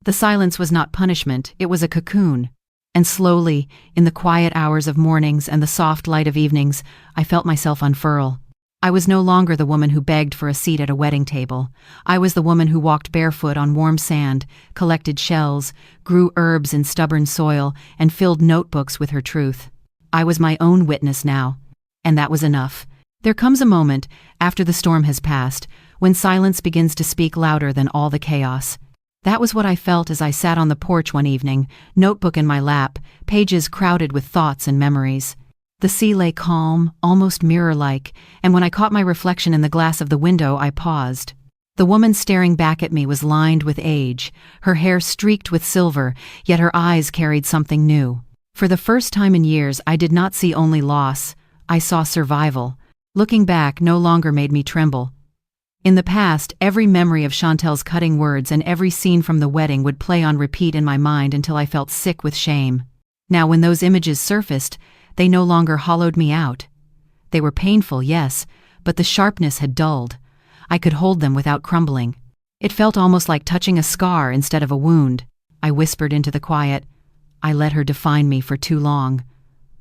The silence was not punishment, it was a cocoon. And slowly, in the quiet hours of mornings and the soft light of evenings, I felt myself unfurl. I was no longer the woman who begged for a seat at a wedding table. I was the woman who walked barefoot on warm sand, collected shells, grew herbs in stubborn soil, and filled notebooks with her truth. I was my own witness now, and that was enough. There comes a moment, after the storm has passed, when silence begins to speak louder than all the chaos. That was what I felt as I sat on the porch one evening, notebook in my lap, pages crowded with thoughts and memories. The sea lay calm, almost mirror-like, and when I caught my reflection in the glass of the window, I paused. The woman staring back at me was lined with age, her hair streaked with silver, yet her eyes carried something new. For the first time in years, I did not see only loss, I saw survival. Looking back no longer made me tremble. In the past, every memory of Chantel's cutting words and every scene from the wedding would play on repeat in my mind until I felt sick with shame. Now, when those images surfaced, they no longer hollowed me out. They were painful, yes, but the sharpness had dulled. I could hold them without crumbling. It felt almost like touching a scar instead of a wound. I whispered into the quiet, "I let her define me for too long."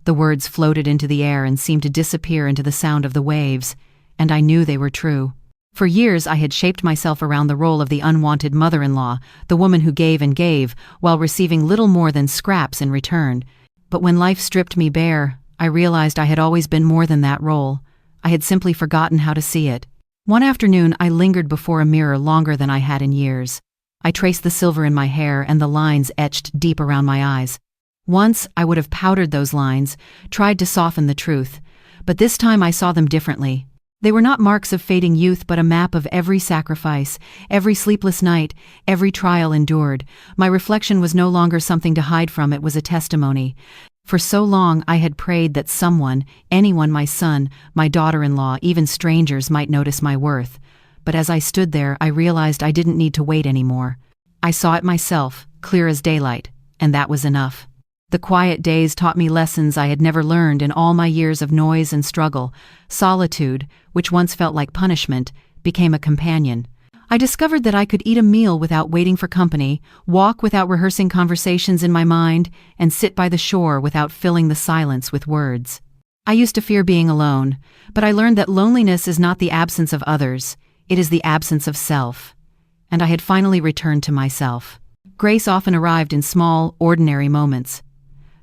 The words floated into the air and seemed to disappear into the sound of the waves, and I knew they were true. For years I had shaped myself around the role of the unwanted mother-in-law, the woman who gave and gave, while receiving little more than scraps in return. But when life stripped me bare, I realized I had always been more than that role. I had simply forgotten how to see it. One afternoon I lingered before a mirror longer than I had in years. I traced the silver in my hair and the lines etched deep around my eyes. Once I would have powdered those lines, tried to soften the truth, but this time I saw them differently. They were not marks of fading youth, but a map of every sacrifice, every sleepless night, every trial endured. My reflection was no longer something to hide from, it was a testimony. For so long I had prayed that someone, anyone, my son, my daughter-in-law, even strangers, might notice my worth. But as I stood there, I realized I didn't need to wait anymore. I saw it myself, clear as daylight, and that was enough. The quiet days taught me lessons I had never learned in all my years of noise and struggle. Solitude, which once felt like punishment, became a companion. I discovered that I could eat a meal without waiting for company, walk without rehearsing conversations in my mind, and sit by the shore without filling the silence with words. I used to fear being alone, but I learned that loneliness is not the absence of others, it is the absence of self. And I had finally returned to myself. Grace often arrived in small, ordinary moments.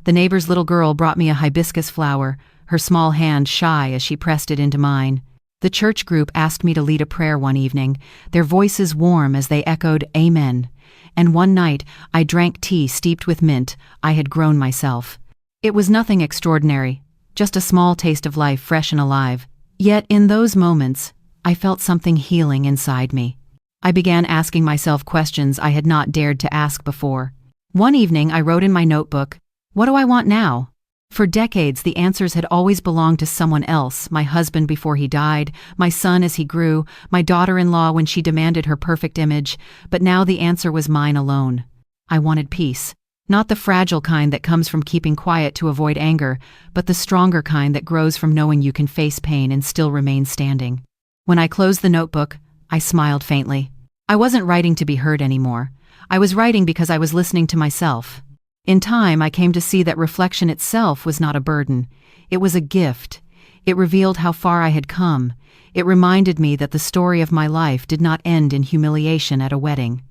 The neighbor's little girl brought me a hibiscus flower, her small hand shy as she pressed it into mine. The church group asked me to lead a prayer one evening, their voices warm as they echoed Amen. And one night, I drank tea steeped with mint. I had grown myself. It was nothing extraordinary, just a small taste of life fresh and alive. Yet in those moments, I felt something healing inside me. I began asking myself questions I had not dared to ask before. One evening, I wrote in my notebook, "What do I want now?" For decades, the answers had always belonged to someone else, my husband before he died, my son as he grew, my daughter-in-law when she demanded her perfect image, but now the answer was mine alone. I wanted peace. Not the fragile kind that comes from keeping quiet to avoid anger, but the stronger kind that grows from knowing you can face pain and still remain standing. When I closed the notebook, I smiled faintly. I wasn't writing to be heard anymore. I was writing because I was listening to myself. In time, I came to see that reflection itself was not a burden. It was a gift. It revealed how far I had come. It reminded me that the story of my life did not end in humiliation at a wedding.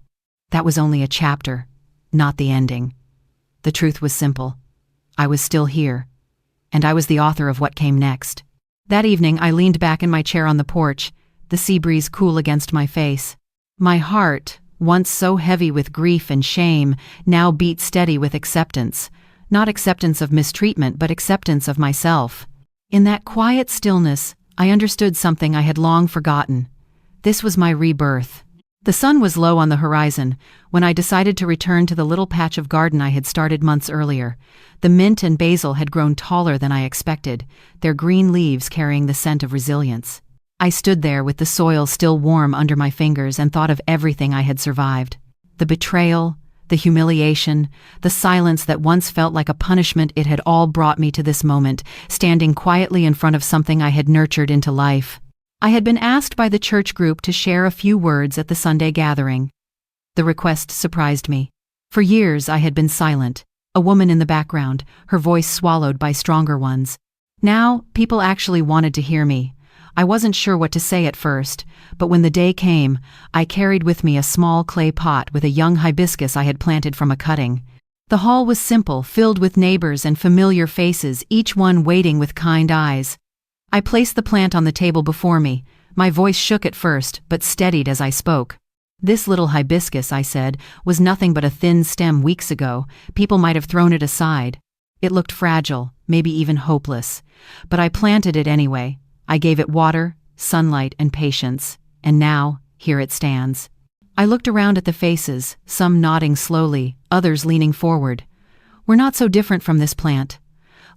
That was only a chapter, not the ending. The truth was simple. I was still here, and I was the author of what came next. That evening, I leaned back in my chair on the porch, the sea breeze cool against my face. My heart, once so heavy with grief and shame, now beat steady with acceptance. Not acceptance of mistreatment, but acceptance of myself. In that quiet stillness, I understood something I had long forgotten. This was my rebirth. The sun was low on the horizon when I decided to return to the little patch of garden I had started months earlier. The mint and basil had grown taller than I expected, their green leaves carrying the scent of resilience. I stood there with the soil still warm under my fingers and thought of everything I had survived. The betrayal, the humiliation, the silence that once felt like a punishment. It had all brought me to this moment, standing quietly in front of something I had nurtured into life. I had been asked by the church group to share a few words at the Sunday gathering. The request surprised me. For years I had been silent, a woman in the background, her voice swallowed by stronger ones. Now, people actually wanted to hear me. I wasn't sure what to say at first, but when the day came, I carried with me a small clay pot with a young hibiscus I had planted from a cutting. The hall was simple, filled with neighbors and familiar faces, each one waiting with kind eyes. I placed the plant on the table before me. My voice shook at first, but steadied as I spoke. "This little hibiscus," I said, "was nothing but a thin stem weeks ago. People might have thrown it aside. It looked fragile, maybe even hopeless. But I planted it anyway. I gave it water, sunlight, and patience, and now, here it stands." I looked around at the faces, some nodding slowly, others leaning forward. We're not so different from this plant.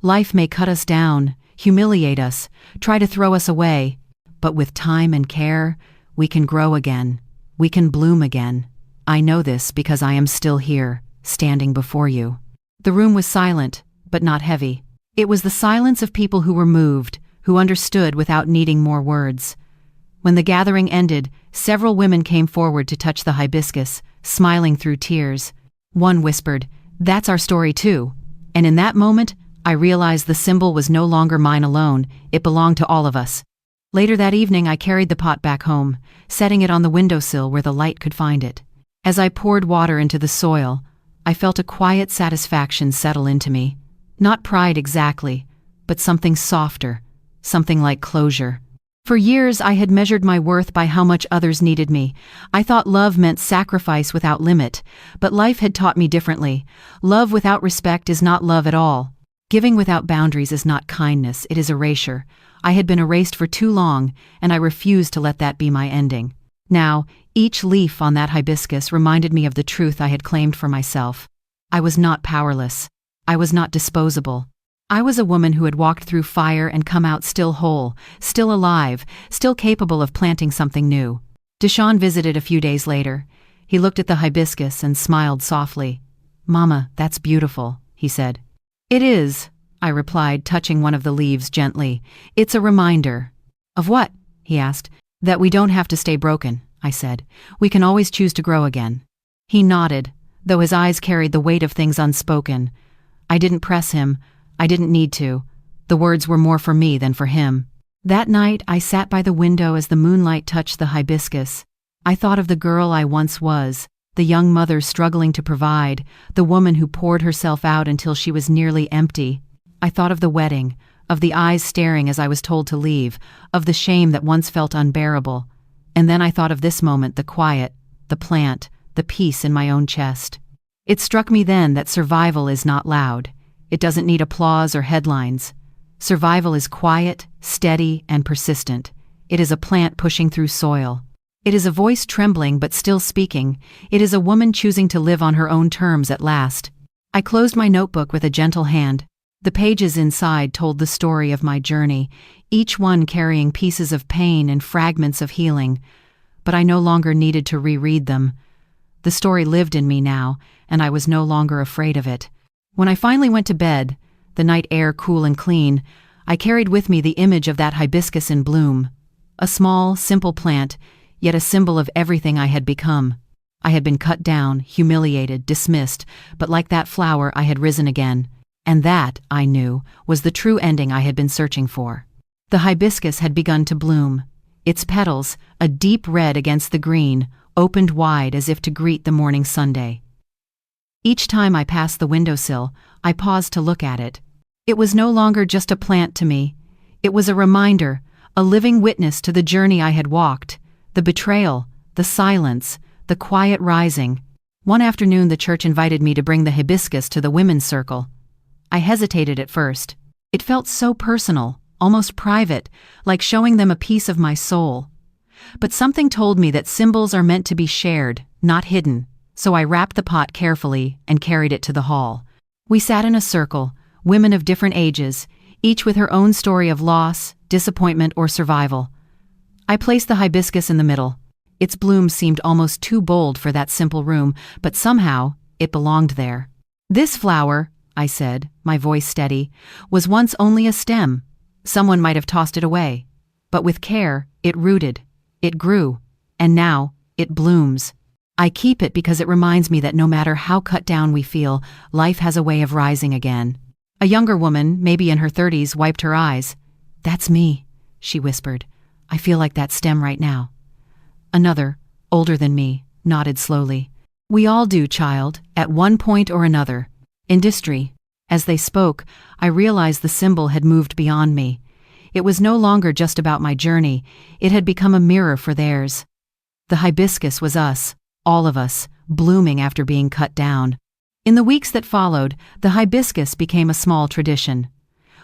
Life may cut us down, humiliate us, try to throw us away, but with time and care, we can grow again. We can bloom again. I know this because I am still here, standing before you. The room was silent, but not heavy. It was the silence of people who were moved, who understood without needing more words. When the gathering ended, several women came forward to touch the hibiscus, smiling through tears. One whispered, "That's our story too." And in that moment, I realized the symbol was no longer mine alone, it belonged to all of us. Later that evening, I carried the pot back home, setting it on the windowsill where the light could find it. As I poured water into the soil, I felt a quiet satisfaction settle into me. Not pride exactly, but something softer, something like closure. For years, I had measured my worth by how much others needed me. I thought love meant sacrifice without limit, but life had taught me differently. Love without respect is not love at all. Giving without boundaries is not kindness, it is erasure. I had been erased for too long, and I refused to let that be my ending. Now, each leaf on that hibiscus reminded me of the truth I had claimed for myself. I was not powerless. I was not disposable. I was a woman who had walked through fire and come out still whole, still alive, still capable of planting something new. Deshaun visited a few days later. He looked at the hibiscus and smiled softly. "Mama, that's beautiful," he said. "It is," I replied, touching one of the leaves gently. "It's a reminder." "Of what?" he asked. "That we don't have to stay broken," I said. "We can always choose to grow again." He nodded, though his eyes carried the weight of things unspoken. I didn't press him. I didn't need to. The words were more for me than for him. That night, I sat by the window as the moonlight touched the hibiscus. I thought of the girl I once was, the young mother struggling to provide, the woman who poured herself out until she was nearly empty. I thought of the wedding, of the eyes staring as I was told to leave, of the shame that once felt unbearable. And then I thought of this moment, the quiet, the plant, the peace in my own chest. It struck me then that survival is not loud. It doesn't need applause or headlines. Survival is quiet, steady, and persistent. It is a plant pushing through soil. It is a voice trembling but still speaking. It is a woman choosing to live on her own terms at last. I closed my notebook with a gentle hand. The pages inside told the story of my journey, each one carrying pieces of pain and fragments of healing. But I no longer needed to reread them. The story lived in me now, and I was no longer afraid of it. When I finally went to bed, the night air cool and clean, I carried with me the image of that hibiscus in bloom. A small, simple plant, yet a symbol of everything I had become. I had been cut down, humiliated, dismissed, but like that flower, I had risen again. And that, I knew, was the true ending I had been searching for. The hibiscus had begun to bloom. Its petals, a deep red against the green, opened wide as if to greet the morning Sunday. Each time I passed the windowsill, I paused to look at it. It was no longer just a plant to me. It was a reminder, a living witness to the journey I had walked, the betrayal, the silence, the quiet rising. One afternoon the church invited me to bring the hibiscus to the women's circle. I hesitated at first. It felt so personal, almost private, like showing them a piece of my soul. But something told me that symbols are meant to be shared, not hidden. So I wrapped the pot carefully and carried it to the hall. We sat in a circle, women of different ages, each with her own story of loss, disappointment, or survival. I placed the hibiscus in the middle. Its bloom seemed almost too bold for that simple room, but somehow it belonged there. "This flower," I said, my voice steady, "was once only a stem. Someone might have tossed it away. But with care, it rooted, it grew, and now it blooms. I keep it because it reminds me that no matter how cut down we feel, life has a way of rising again." A younger woman, maybe in her 30s, wiped her eyes. "That's me," she whispered. "I feel like that stem right now." Another, older than me, nodded slowly. "We all do, child, at one point or another. Industry." As they spoke, I realized the symbol had moved beyond me. It was no longer just about my journey, it had become a mirror for theirs. The hibiscus was us, all of us, blooming after being cut down. In the weeks that followed, the hibiscus became a small tradition.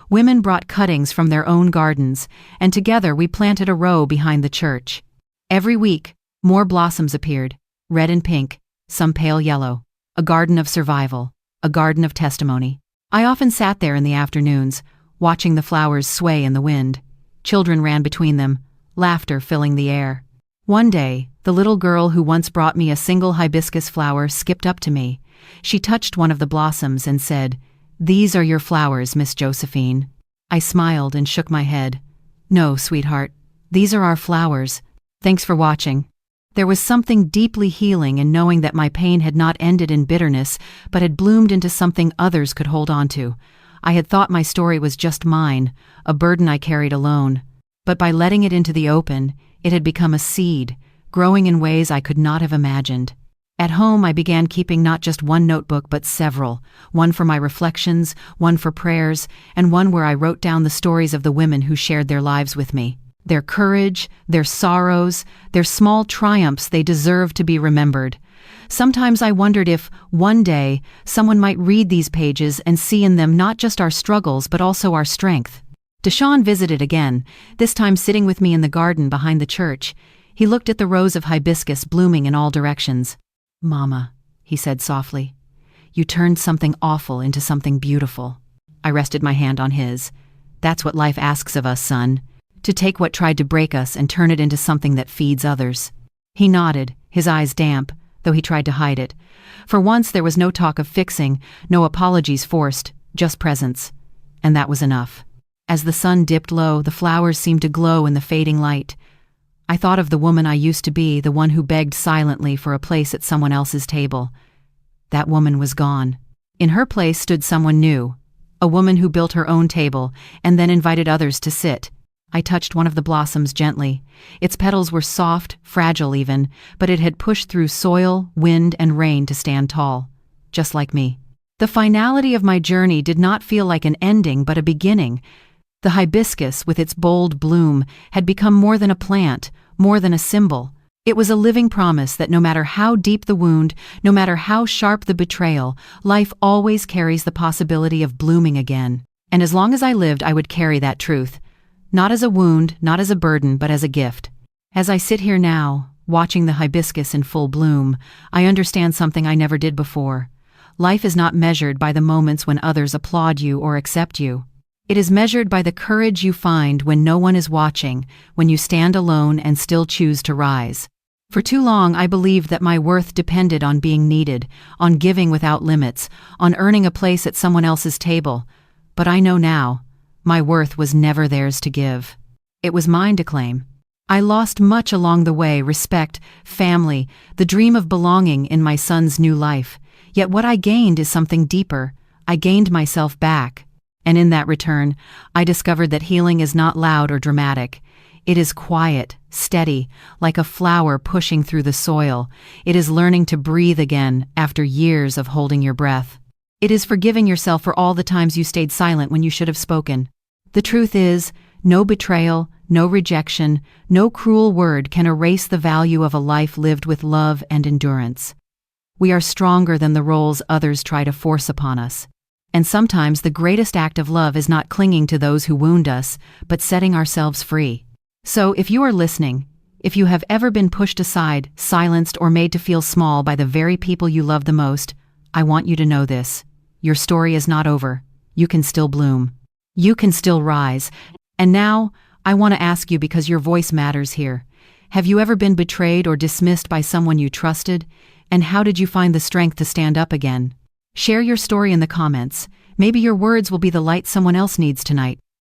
Women brought cuttings from their own gardens, and together we planted a row behind the church. Every week, more blossoms appeared, red and pink, some pale yellow. A garden of survival, a garden of testimony. I often sat there in the afternoons, watching the flowers sway in the wind. Children ran between them, laughter filling the air. One day, the little girl who once brought me a single hibiscus flower skipped up to me. She touched one of the blossoms and said, "These are your flowers, Miss Josephine." I smiled and shook my head. "No, sweetheart, these are our flowers. Thanks for watching." There was something deeply healing in knowing that my pain had not ended in bitterness, but had bloomed into something others could hold on to. I had thought my story was just mine, a burden I carried alone. But by letting it into the open, it had become a seed, growing in ways I could not have imagined. At home, I began keeping not just one notebook but several, one for my reflections, one for prayers, and one where I wrote down the stories of the women who shared their lives with me. Their courage, their sorrows, their small triumphs, they deserve to be remembered. Sometimes I wondered if, one day, someone might read these pages and see in them not just our struggles but also our strength. Deshaun visited again, this time sitting with me in the garden behind the church. He looked at the rows of hibiscus blooming in all directions. "Mama," he said softly, "you turned something awful into something beautiful." I rested my hand on his. "That's what life asks of us, son. To take what tried to break us and turn it into something that feeds others." He nodded, his eyes damp, though he tried to hide it. For once there was no talk of fixing, no apologies forced, just presence. And that was enough. As the sun dipped low, the flowers seemed to glow in the fading light. I thought of the woman I used to be, the one who begged silently for a place at someone else's table. That woman was gone. In her place stood someone new, a woman who built her own table and then invited others to sit. I touched one of the blossoms gently. Its petals were soft, fragile even, but it had pushed through soil, wind, and rain to stand tall, just like me. The finality of my journey did not feel like an ending but a beginning. The hibiscus, with its bold bloom, had become more than a plant, more than a symbol. It was a living promise that no matter how deep the wound, no matter how sharp the betrayal, life always carries the possibility of blooming again. And as long as I lived, I would carry that truth. Not as a wound, not as a burden, but as a gift. As I sit here now, watching the hibiscus in full bloom, I understand something I never did before. Life is not measured by the moments when others applaud you or accept you. It is measured by the courage you find when no one is watching, when you stand alone and still choose to rise. For too long, I believed that my worth depended on being needed, on giving without limits, on earning a place at someone else's table. But I know now, my worth was never theirs to give. It was mine to claim. I lost much along the way: respect, family, the dream of belonging in my son's new life. Yet what I gained is something deeper. I gained myself back. And in that return, I discovered that healing is not loud or dramatic. It is quiet, steady, like a flower pushing through the soil. It is learning to breathe again after years of holding your breath. It is forgiving yourself for all the times you stayed silent when you should have spoken. The truth is, no betrayal, no rejection, no cruel word can erase the value of a life lived with love and endurance. We are stronger than the roles others try to force upon us. And sometimes the greatest act of love is not clinging to those who wound us, but setting ourselves free. So if you are listening, if you have ever been pushed aside, silenced, or made to feel small by the very people you love the most, I want you to know this. Your story is not over. You can still bloom. You can still rise. And now, I want to ask you, because your voice matters here. Have you ever been betrayed or dismissed by someone you trusted? And how did you find the strength to stand up again? Share your story in the comments. Maybe your words will be the light someone else needs tonight.